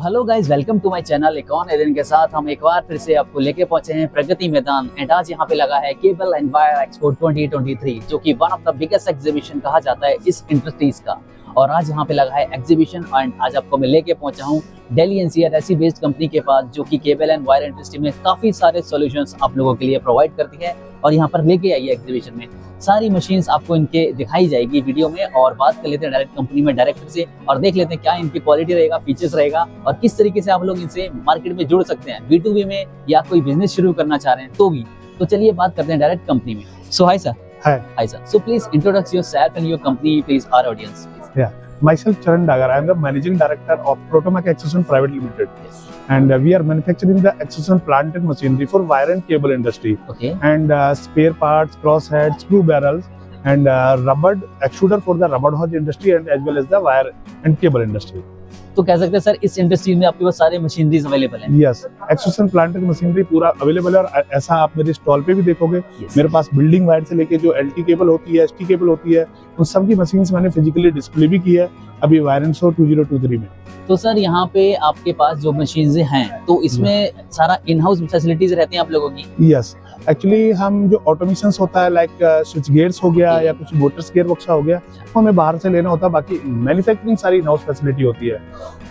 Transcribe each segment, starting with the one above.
Hello guys, welcome to my channel. एक और नए दिन के साथ हम एक बार फिर से आपको लेके पहुंचे हैं प्रगति मैदान। एंड आज यहाँ पे लगा है केबल एंड वायर एक्सपो 2023, जो कि one of the biggest exhibition कहा जाता है इस इंडस्ट्रीज का। और आज यहाँ पे लगा है एग्जीबिशन एंड आज आपको मैं लेके पहुंचा हूँ दिल्ली एनसीआर ऐसी बेस्ड कंपनी के पास, जो कि केबल एंड वायर इंडस्ट्री में काफी सारे सॉल्यूशंस आप लोगों के लिए प्रोवाइड करती है। और यहाँ पर लेके आई है एग्जीबिशन में सारी मशीन्स आपको इनके दिखाई जाएगी वीडियो में। और बात कर लेते हैं डायरेक्ट कंपनी में डायरेक्टर से और देख लेते हैं क्या इनकी क्वालिटी रहेगा, फीचर्स रहेगा और किस तरीके से आप लोग इनसे मार्केट में जुड़ सकते हैं B2B में, या कोई बिजनेस शुरू करना चाह रहे हैं तो भी। तो चलिए बात करते हैं डायरेक्ट कंपनी में। So hi sir. Hi sir. So please introduce yourself and your company, please, our audience. Please. Yeah, myself Charan Dagar. I am the managing director of Protomac Extrusion Private Limited. Yes. And we are manufacturing the extrusion plant and machinery for wire and cable industry. Okay. And spare parts, crossheads, screw barrels, and rubber extruder for the rubber hose industry and as well as the wire and cable industry. तो कह सकते हैं sir इस industry में आपके पास सारे machineries available हैं। Yes, extrusion plant and machinery पूरा अवेलेबल है। और ऐसा आप मेरे स्टॉल पे भी देखोगे। Yes. मेरे पास बिल्डिंग वायर से लेके जो LT केबल होती है, ST केबल होती है, उन सब की मशीन्स मैंने फिजिकली डिस्प्ले भी की है अभी वायर शो 2023 में। तो सर यहाँ पे आपके पास जो मशीन्स हैं तो इसमें सारा इन हाउस फैसिलिटीज रहती हैं आप लोगों की? यस, एक्चुअली हम जो ऑटोमेशन होता है लाइक स्विच गेयर्स हो गया या कुछ मोटर्स गियर बॉक्स हो गया, वो हमें बाहर से लेना होता है। बाकी मैन्युफैक्चरिंग सारी इन हाउस फैसिलिटी होती है,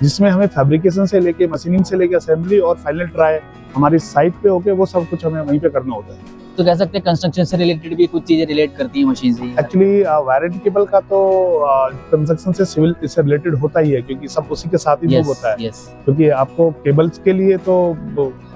जिसमें हमें फैब्रिकेशन से लेके मशीनिंग से लेके असेंबली और फाइनल ट्राई हमारी साइट पे होके वो सब कुछ हमें वहीं पे करना होता है। तो कह सकते हैं कंस्ट्रक्शन से रिलेटेड भी कुछ चीजें रिलेट करती हैं मशीन से? एक्चुअली वायरेंटी केबल का तो कंस्ट्रक्शन से सिविल से रिलेटेड होता ही है, क्योंकि सब उसी के साथ ही मूव होता है। क्योंकि आपको केबल्स के लिए तो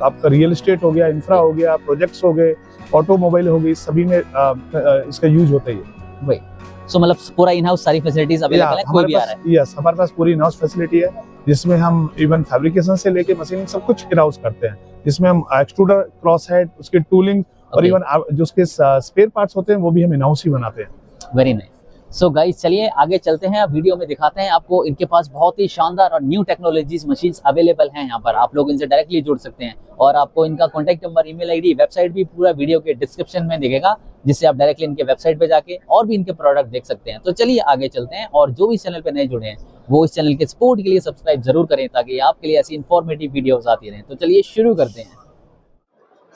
आपका रियल एस्टेट हो गया, इंफ्रा हो गया, प्रोजेक्ट्स हो गए, ऑटोमोबाइल हो गई, सभी में इसका यूज होता ही है। वही सो मतलब पूरा इन हाउस सारी फैसिलिटीज अवेलेबल है, कोई भी आ रहा है? यस, हमारे पास पूरी इन हाउस फैसिलिटी है, जिसमें हम इवन फैब्रिकेशन से लेके मशीनिंग सब कुछ इन हाउस करते हैं। जिसमें हम एक्सट्रूडर, क्रॉस हेड, उसके टूलिंग और इवन जो उसके स्पेयर पार्ट्स होते हैं वो भी हम इन हाउस ही बनाते हैं। Very nice. सो गाइस चलिए आगे चलते हैं, वीडियो में दिखाते हैं आपको। इनके पास बहुत ही शानदार और न्यू टेक्नोलॉजीज मशीन्स अवेलेबल हैं यहाँ पर, आप लोग इनसे डायरेक्टली जुड़ सकते हैं। और आपको इनका contact number, email ID, website भी पूरा वीडियो के डिस्क्रिप्शन में दिखेगा, जिससे आप डायरेक्टली इनके वेबसाइट पे जाके और भी इनके प्रोडक्ट देख सकते हैं। तो चलिए आगे चलते हैं, और जो भी चैनल पे नए जुड़े हैं वो इस चैनल के सपोर्ट के लिए सब्सक्राइब जरूर करें, ताकि आपके लिए ऐसी इन्फॉर्मेटिव वीडियोस आती रहें। तो चलिए शुरू करते हैं।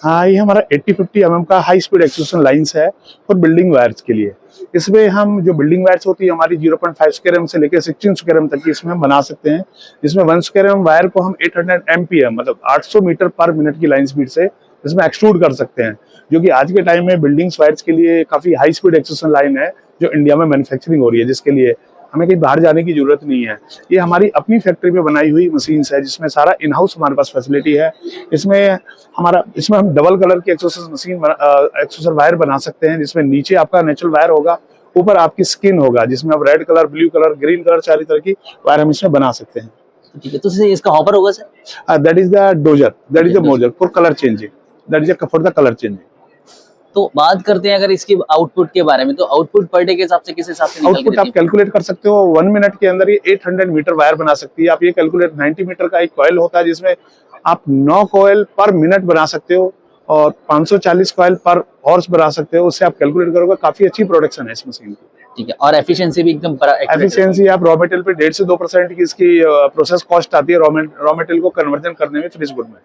हाँ, ये हमारा 80-50 mm का हाई स्पीड एक्सट्रूशन लाइंस है और बिल्डिंग वायर्स के लिए। इसमें हम जो बिल्डिंग वायर्स होती है हमारी 0.5 स्क्वायर mm से लेकर 16 स्क्वायर mm तक की इसमें हम बना सकते हैं। जिसमें 1 स्क्वायर mm वायर को हम 800 MPM मतलब 800 मीटर पर मिनट की लाइन स्पीड से इसमें एक्सट्रूड कर सकते हैं, जो कि आज के टाइम में बिल्डिंग्स वायर्स के लिए काफी हाई स्पीड एक्सट्रूशन लाइन है जो इंडिया में मैन्युफैक्चरिंग हो रही है, जिसके लिए हमें कहीं बाहर जाने की जरूरत नहीं है। ये हमारी अपनी फैक्ट्री में बनाई हुई मशीन्स है, जिसमें सारा इन हाउस हमारे पास फैसिलिटी है। इसमें हम डबल कलर की एक्सट्रूसर वायर बना सकते हैं, जिसमें नीचे आपका नेचुरल वायर होगा, ऊपर आपकी स्किन होगा, जिसमें आप red colour, blue colour, green colour, चार तरह की वायर हम इसमें बना सकते हैं। ठीक है, तो इसका हॉपर होगा sir? That is the doser, that is the mozer for colour changing, that is for the colour changing. तो बात करते हैं अगर इसकी आउटपुट के बारे में, तो आउटपुट पर डे के हिसाब से किस हिसाब से आउटपुट आप कैलकुलेट कर सकते हो। 1 मिनट के अंदर ये 800 मीटर वायर बना सकती है। आप ये कैलकुलेट 90 मीटर का एक कॉइल होता है, जिसमें आप 9 कॉइल पर मिनट बना सकते हो और 540 कॉइल पर हॉर्स बना सकते हो। उससे आप कैलकुलेट करोगे, काफी अच्छी प्रोडक्शन है इस मशीन की। ठीक है, और एफिशिएंसी भी एकदम एफिशिएंसी आप रॉ मटेरियल पे 1.5 से 2% की इसकी प्रोसेस कॉस्ट आती है रॉ मटेरियल को कन्वर्जन करने में फिनिश गुड में।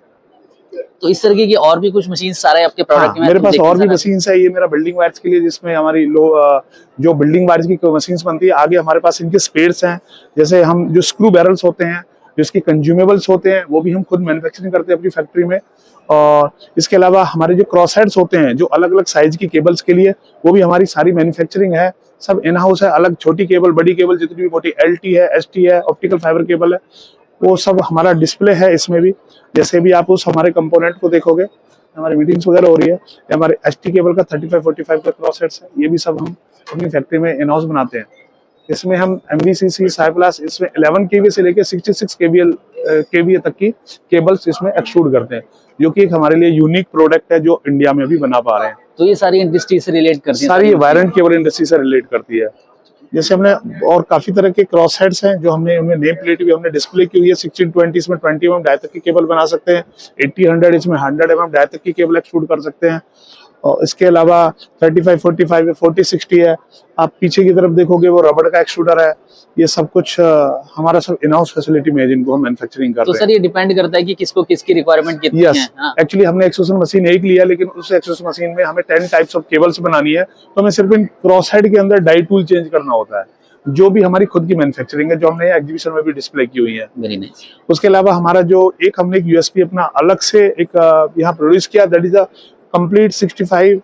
तो इस तरीके की और भी कुछ मशीन सारे आपके प्रोडक्ट में? मेरे पास और भी मशीन्स है। ये मेरा बिल्डिंग वायर्स के लिए, जिसमें हमारी जो बिल्डिंग वायर्स की मशीन्स बनती है, आगे हमारे पास इनके स्पेयर्स हैं। जैसे हम जो स्क्रू बैरल्स होते हैं, जो इसके कंज्यूमेबल्स होते हैं, वो भी हम खुद मैन्युफैक्चरिंग करते हैं अपनी फैक्ट्री में। और इसके अलावा हमारे जो क्रॉस हेड्स होते हैं, जो अलग अलग साइज की केबल्स के लिए, वो भी हमारी सारी मैन्युफैक्चरिंग है, सब इन हाउस है। अलग छोटी केबल, बड़ी केबल, जितनी भी मोटी LT है, ST है, ऑप्टिकल फाइबर केबल है, वो सब हमारा डिस्प्ले है इसमें भी। जैसे भी आप उस हमारे कंपोनेंट को देखोगे, हमारी मीटिंग्स वगैरह हो रही है, हमारे ST केबल का 35-45 का क्रॉस हेड्स है, ये भी सब हम अपनी फैक्ट्री में इन हाउस बनाते हैं। इसमें हम MVCC, साइप्लास, इसमें 11 kV से लेकर 66 kV तक की केबल्स इसमें एक्सट्रूड करते हैं, जो कि एक हमारे लिए यूनिक प्रोडक्ट है जो इंडिया में भी बना पा रहे हैं। तो ये सारी इंडस्ट्री से रिलेट करती है? सारी वायर एंड केबल इंडस्ट्री से रिलेट करती है। जैसे हमने और काफी तरह के क्रॉस हेड्स हैं, जो हमने उनमें नेम प्लेट भी हमने डिस्प्ले की हुई है। 16-20 इसमें 20 mm डाई तक की केबल बना सकते हैं। 80-100 इसमें 100 mm डाई तक की केबल एक्सट्रूड कर सकते हैं। और इसके अलावा 35, 45 है, 40, 60 है। आप पीछे की तरफ देखोगे वो रबड़ का एक्सट्रूडर है। ये सब कुछ हमारा सब इन हाउस फैसिलिटी में है जिनको हम मैन्युफैक्चरिंग कर तो रहे सर ये डिपेंड करता है कि किसको किसकी रिक्वायरमेंट कितनी हैं। है। हाँ। एक्चुअली हमने एक्सट्रूशन मशीन एक लिया, लेकिन उस एक्सट्रूशन मशीन में हमें 10 टाइप्स ऑफ केबल्स बनानी है, तो हमें सिर्फ इन क्रॉस हेड के अंदर डाई टूल चेंज करना होता है, जो भी हमारी खुद की मैन्युफैक्चरिंग है, जो हमने एग्जीबिशन में भी डिस्प्ले की हुई है। Very nice. उसके अलावा हमारा जो हमने एक यूएसपी अपना अलग से एक यहाँ प्रोड्यूस किया, that is the complete 65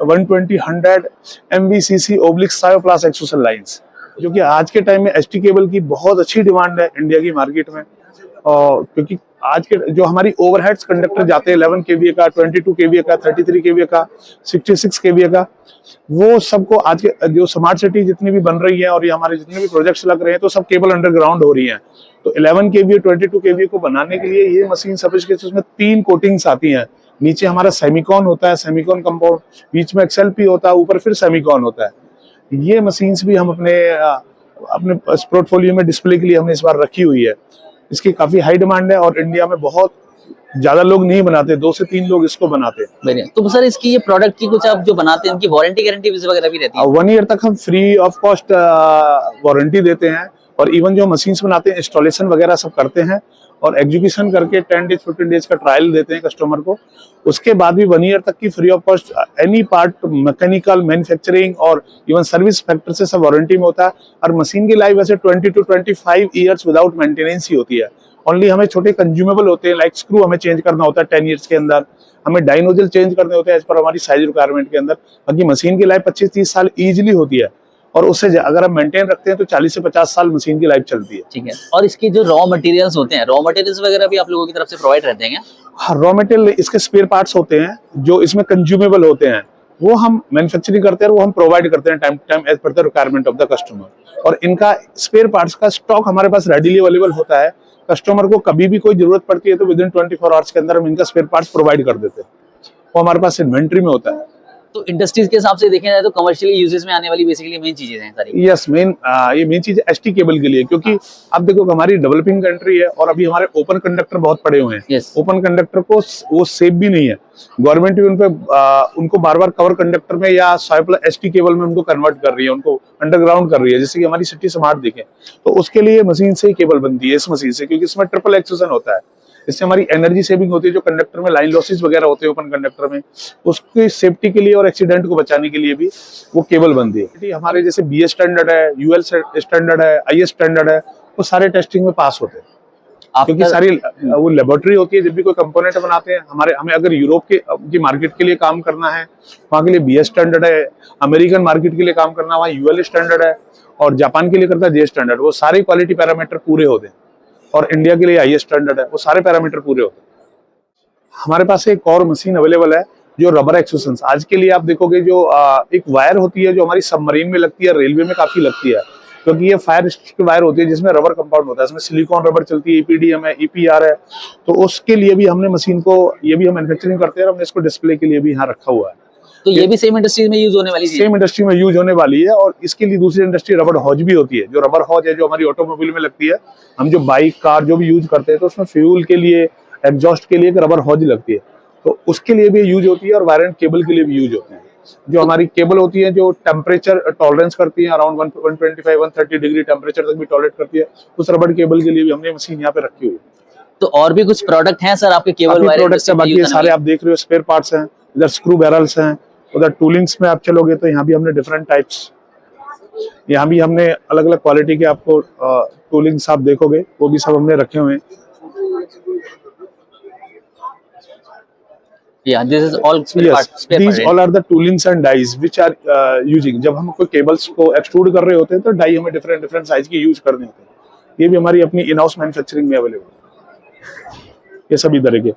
120 100 MVCC oblique सायोप्लास एक्सट्रूशन लाइंस, जो कि आज के टाइम में एचटी केबल की बहुत अच्छी डिमांड है इंडिया की मार्केट में। और क्योंकि आज के जो हमारी ओवरहेड्स कंडक्टर जाते हैं 11 केवीए का, 22 केवीए का, 33 केवीए का, 66 केवीए का, वो सबको आज के जो स्मार्ट सिटी जितनी भी बन रही है और ये हमारे जितने भी प्रोजेक्ट्स लग रहे हैं, तो सब केबल अंडरग्राउंड हो रही हैं। तो 11 केवीए 22 केवीए को बनाने के लिए ये मशीन सफिशिएंट, उसमें 3 कोटिंग्स आती हैं। नीचे हमारा सेमिकॉन होता है, सेमिकॉन कंपाउंड, बीच में एक्सएलपी होता है, ऊपर फिर सेमिकॉन होता है। ये मशीन्स भी हम अपने पोर्टफोलियो में डिस्प्ले के लिए हमने इस बार रखी हुई है। इसकी काफी हाई डिमांड है और इंडिया में बहुत ज्यादा लोग नहीं बनाते, 2 से 3 लोग इसको बनाते हैं। तो सर इसकी ये प्रोडक्ट की कुछ आप जो बनाते हैं उनकी वारंटी गारंटी वगैरह भी रहती है? 1 ईयर तक हम फ्री ऑफ कॉस्ट वारंटी देते हैं, और इवन जो मशीन्स बनाते हैं इंस्टॉलेशन वगैरह सब करते हैं, और एग्जीक्यूशन करके 10 डेज 15 डेज का ट्रायल देते हैं कस्टमर को। उसके बाद भी 1 ईयर तक की free of cost any part mechanical, manufacturing और इवन सर्विस फैक्टर से सब वारंटी में होता है। और मशीन की लाइफ वैसे 20 to 25 ईयर्स विदाउट मेंटेनेंस ही होती है। ओनली हमें छोटे कंज्यूमेबल होते हैं, लाइक स्क्रू हमें चेंज करना होता है 10 ईयर्स के अंदर, हमें डाइनोजल चेंज करने होते हैं एज पर हमारी साइज रिक्वायरमेंट के अंदर। बाकी मशीन की लाइफ 25-30 साल इजीली होती है, और उससे अगर हम मेंटेन रखते हैं तो 40 से 50 साल मशीन की लाइफ चलती है। ठीक है। और इसके जो रॉ मटेरियल्स होते हैं, रॉ मटेरियल्स वगैरह भी आप लोगों की तरफ से प्रोवाइड रहते हैं? हाँ, रॉ मटेरियल इसके स्पेयर पार्ट्स होते हैं जो इसमें कंज्यूमेबल होते हैं, वो हम मैन्युफैक्चरिंग करते हैं और वो हम प्रोवाइड करते हैं time to time as per the requirement of the customer. और इनका स्पेयर पार्ट्स का स्टॉक हमारे पास रेडीली अवेलेबल होता है। कस्टमर को कभी भी कोई जरूरत पड़ती है तो विद इन 24 आवर्स के अंदर हम इनका स्पेयर पार्ट्स प्रोवाइड कर देते हैं, वो हमारे पास इन्वेंट्री में होता है। तो इंडस्ट्रीज के हिसाब से देखें जाए तो कमर्शियली यूजेस में आने वाली बेसिकली मेन चीजें हैं सारी। यस, ये मेन चीज है एचटी केबल के लिए, क्योंकि आप देखो हमारी डेवलपिंग कंट्री है और अभी हमारे ओपन कंडक्टर बहुत पड़े हुए हैं। ओपन कंडक्टर को वो सेफ भी नहीं है, गवर्नमेंट भी उनको बार बार कवर कंडक्टर में या एचटी केबल में उनको कन्वर्ट कर रही है, उनको अंडरग्राउंड कर रही है, जैसे कि हमारी सिटी स्मार्ट देखें। तो उसके लिए मशीन से ही केबल बनती है, इस मशीन से, क्योंकि इसमें ट्रिपल एक्सट्रूशन होता है। इससे हमारी एनर्जी सेविंग होती है। जो कंडक्टर में लाइन लॉसेस वगैरह होते हैं ओपन कंडक्टर में, उसकी सेफ्टी के लिए और एक्सीडेंट को बचाने के लिए भी वो केबल बनती है। हमारे जैसे बीएस स्टैंडर्ड है, यूएल स्टैंडर्ड है, आईएस स्टैंडर्ड है, वो सारे टेस्टिंग में पास होते हैं, क्योंकि सारी वो लेबोरेटरी होती है। जब भी कोई कंपोनेंट बनाते हैं हमें अगर यूरोप की मार्केट के लिए काम करना है, वहाँ के लिए बीएस स्टैंडर्ड है, अमेरिकन मार्केट के लिए काम करना है वहाँ यूएल स्टैंडर्ड है, और जापान के लिए करता है जे स्टैंडर्ड। वो सारे क्वालिटी पैरामीटर पूरे होते हैं, और इंडिया के लिए आईएस स्टैंडर्ड है, वो सारे पैरामीटर पूरे होते हैं। हमारे पास एक और मशीन अवेलेबल है जो रबर एक्सट्रूशन। आज के लिए आप देखोगे जो एक वायर होती है जो हमारी सबमरीन में लगती है, रेलवे में काफी लगती है, क्योंकि ये फायर स्टिक वायर होती है जिसमें रबर कंपाउंड होता है, इसमें सिलिकॉन रबर चलती है, ईपीडीएम है, ईपीआर है। तो उसके लिए भी हमने मशीन को, ये भी हम मैन्युफैक्चरिंग करते हैं और हमने इसको डिस्प्ले के लिए भी यहाँ रखा हुआ है। तो ये भी सेम इंडस्ट्री में यूज होने वाली है? सेम इंडस्ट्री में यूज होने वाली है, और इसके लिए दूसरी इंडस्ट्री रबर हॉज भी होती है। जो रबर हॉज है जो हमारी ऑटोमोबाइल में लगती है, हम जो बाइक कार जो भी यूज करते हैं तो उसमें फ्यूल के लिए, एग्जॉस्ट के लिए एक रबर हॉज लगती है, तो उसके लिए भी यूज होती है, और वायर एंड केबल के लिए भी यूज होती है। जो हमारी केबल होती है जो टेम्परेचर टॉलरेंस करती है, अराउंड 125-130 डिग्री टेम्परेचर तक भी टॉलरेट करती है, उस रबर केबल के लिए भी हमने मशीन यहाँ पे रखी हुई है। तो और भी कुछ प्रोडक्ट हैं सर आपके केबल वायर प्रोडक्ट्स है? बाकी सारे आप देख रहे हो स्पेयर पार्ट्स हैं, इधर स्क्रू बैरल्स हैं, उधर टूलिंग्स में आप चलोगे तो यहाँ भी हमने डिफरेंट टाइप्स, यहाँ भी हमने अलग अलग क्वालिटी के आपको टूलिंग्स आप देखोगे, वो भी सब हमने रखे हुए हैं। Yeah, this is all spare parts. These all are the toolings and dies which are using. जब हम कोई केबल्स को एक्सट्रूड कर रहे होते हैं तो डाई हमें डिफरेंट साइज के यूज करने होते हैं। ये भी हमारी अपनी इन हाउस मैन्युफैक्चरिंग में अवेलेबल है, ये सभी तरह के।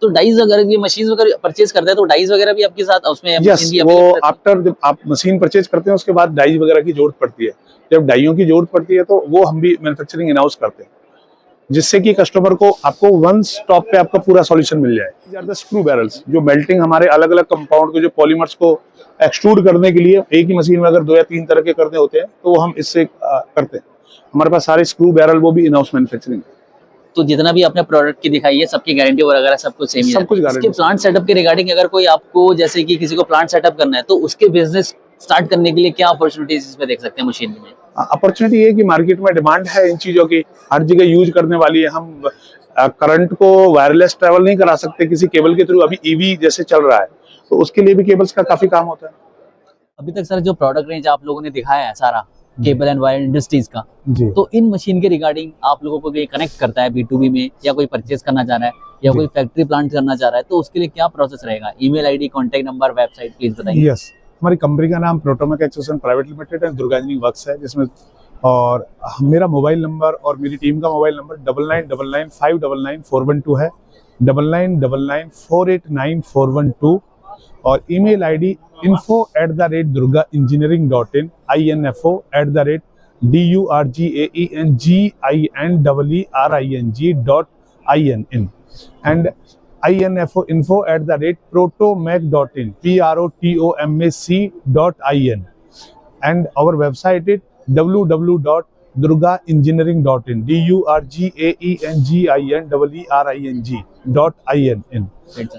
तो डाइज अगर ये मशीन वगैरह परचेज करते हैं तो डाइज वगैरह भी आपके साथ उसमें? यस, वो आफ्टर जब आप मशीन परचेज करते हैं उसके बाद डाइज वगैरह की जरूरत पड़ती है। जब डाइयों की जरूरत पड़ती है तो वो हम भी मैन्युफैक्चरिंग इन हाउस करते हैं, जिससे कि कस्टमर को आपको वन स्टॉप पे आपका पूरा सॉल्यूशन मिल जाए। These are the screw barrels, जो मेल्टिंग हमारे अलग अलग कंपाउंड को, जो पॉलीमर्स को एक्सट्रूड करने के लिए एक ही मशीन में अगर 2 या 3 तरह के करने होते हैं तो हम इससे करते हैं। हमारे पास सारे स्क्रू बैरल वो भी इन हाउस मैन्युफैक्चरिंग है। तो जितना भी आपने प्रोडक्ट की दिखाई है सबकी गारंटी वगैरह सब कुछ सेम ही है। सब कुछ इसके गारंटी। प्लांट सेटअप के रिगार्डिंग अगर कोई आपको जैसे कि किसी को प्लांट सेटअप करना है तो उसके बिजनेस स्टार्ट करने के लिए क्या अपॉर्चुनिटीज इसमें देख सकते हैं मशीन में? अपॉर्चुनिटी ये है कि मार्केट में डिमांड है इन चीजों की, हर जगह यूज करने वाली है। हम करंट को वायरलेस ट्रेवल नहीं करा सकते किसी केबल के थ्रू, अभी ईवी जैसे चल रहा है, तो उसके लिए भी केबल्स का काफी काम होता है। अभी तक सर जो प्रोडक्ट रेंज आप लोगों ने दिखाया है सारा केबल एंड वायर इंडस्ट्रीज का, जी। तो इन मशीन के रिगार्डिंग आप लोगों को कोई कनेक्ट करता है B2B में, या कोई परचेज करना चाह रहा है या कोई फैक्ट्री प्लांट करना चाह रहा है, तो उसके लिए क्या प्रोसेस रहेगा? Email ID, contact number, website please बताइए। यस, हमारी कंपनी का नाम Protomec extrusion private limited and Durga engineering works है, जिसमें और मेरा मोबाइल नंबर और मेरी टीम का मोबाइल नंबर 9999599412 है, 9999489412, और email ID info@durgaengineering.in, info@durgaengineering.in, and info@protomac.in, protomac.in, and our website is www.durgaengineering.in, durgaengineering.in।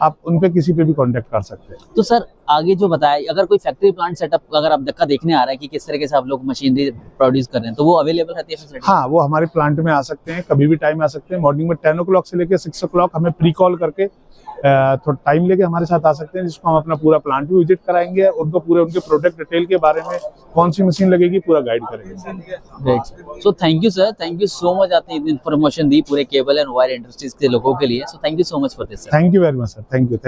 आप उन पे किसी पे भी कांटेक्ट कर सकते हैं। तो सर आगे जो बताया, अगर कोई फैक्ट्री प्लांट सेटअप अगर आप धक्का देखने आ रहा है कि किस तरीके से आप लोग मशीनरी प्रोड्यूस कर रहे हैं, तो वो अवेलेबल रहती है फैसिलिटी? हाँ, वो हमारे प्लांट में आ सकते हैं, कभी भी टाइम आ सकते हैं। मॉर्निंग में 10 o'clock से लेकर 6 o'clock हमें प्री कॉल करके थोड़ा टाइम लेके हमारे साथ आ सकते हैं, जिसको हम अपना पूरा प्लांट भी विजिट कराएंगे, उनको पूरे उनके प्रोडक्ट डिटेल के बारे में, कौन सी मशीन लगेगी, पूरा गाइड करेंगे। So thank you sir, thank you so much, आपने इतनी इन्फॉर्मेशन दी पूरे केबल एंड वायर इंडस्ट्रीज के लोगों के लिए। So thank you so much for this sir. Thank you very much sir, thank you.